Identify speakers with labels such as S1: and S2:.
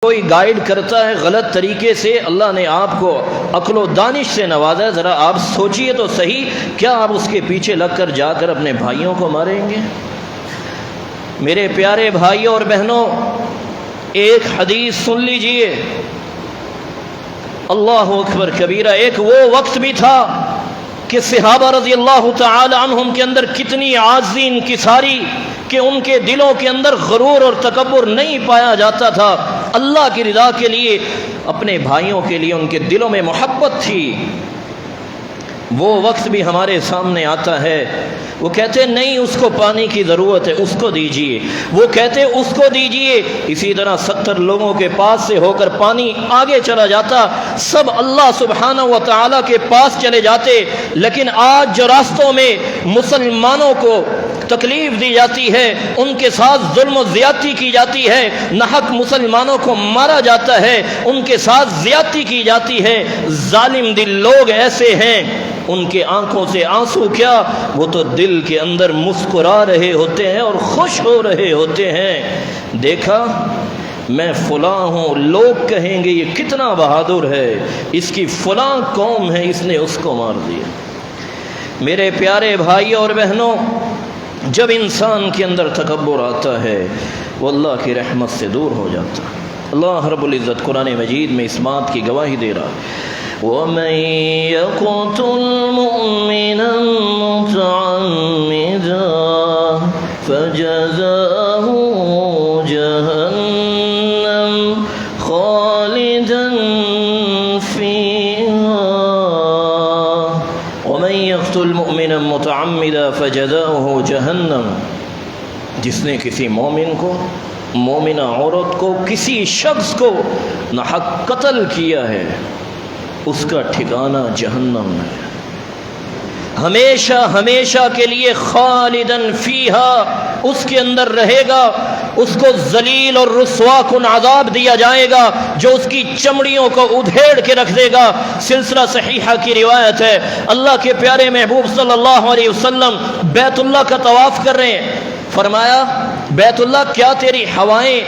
S1: کوئی گائیڈ کرتا ہے غلط طریقے سے، اللہ نے آپ کو عقل و دانش سے نوازا ہے، ذرا آپ سوچئے تو صحیح، کیا آپ اس کے پیچھے لگ کر جا کر اپنے بھائیوں کو ماریں گے؟ میرے پیارے بھائیوں اور بہنوں، ایک حدیث سن لیجئے، اللہ اکبر کبیرہ۔ ایک وہ وقت بھی تھا کہ صحابہ رضی اللہ تعالی عنہم کے اندر کتنی عاجزی انکساری کہ ان کے دلوں کے اندر غرور اور تکبر نہیں پایا جاتا تھا، اللہ کی رضا کے لیے، اپنے بھائیوں کے لیے ان کے دلوں میں محبت تھی۔ وہ وقت بھی ہمارے سامنے آتا ہے، وہ کہتے نہیں اس کو پانی کی ضرورت ہے، اس کو دیجئے، وہ کہتے اس کو دیجئے، اسی طرح 70 لوگوں کے پاس سے ہو کر پانی آگے چلا جاتا، سب اللہ سبحانہ و تعالیٰ کے پاس چلے جاتے۔ لیکن آج جو راستوں میں مسلمانوں کو تکلیف دی جاتی ہے، ان کے ساتھ ظلم و زیادتی کی جاتی ہے، ناحق مسلمانوں کو مارا جاتا ہے، ان کے ساتھ زیادتی کی جاتی ہے، ظالم دل لوگ ایسے ہیں، ان کے آنکھوں سے آنسو کیا، وہ تو دل کے اندر مسکرا رہے ہوتے ہیں اور خوش ہو رہے ہوتے ہیں، دیکھا میں فلاں ہوں، لوگ کہیں گے یہ کتنا بہادر ہے، اس کی فلاں قوم ہے، اس نے اس کو مار دیا۔ میرے پیارے بھائی اور بہنوں، جب انسان کے اندر تکبر آتا ہے وہ اللہ کی رحمت سے دور ہو جاتا ہے۔ اللہ رب العزت قرآن مجید میں اس بات کی گواہی دے رہا ہے، وَمَن يَقْتُلْ مُؤْمِنًا مُتَعَمِّدًا فَجَزَاؤُهُ جَهَنَّمُ خَالِدًا فِيهَا وَمَن يَقْتُلْ مُؤْمِنًا مُتَعَمِّدًا فَجَزَاؤُهُ جَهَنَّمُ، جس نے کسی مومن کو، مومنہ عورت کو، کسی شخص کو ناحق قتل کیا ہے، اس کا ٹھکانہ جہنم ہے، ہمیشہ ہمیشہ کے لیے، خالداً فیہا، اس کے اندر رہے گا، اس کو ذلیل اور رسوا کن عذاب دیا جائے گا جو اس کی چمڑیوں کو ادھیڑ کے رکھ دے گا۔ سلسلہ صحیحہ کی روایت ہے، اللہ کے پیارے محبوب صلی اللہ علیہ وسلم بیت اللہ کا طواف کر رہے ہیں، فرمایا بیت اللہ کیا تیری ہوائیں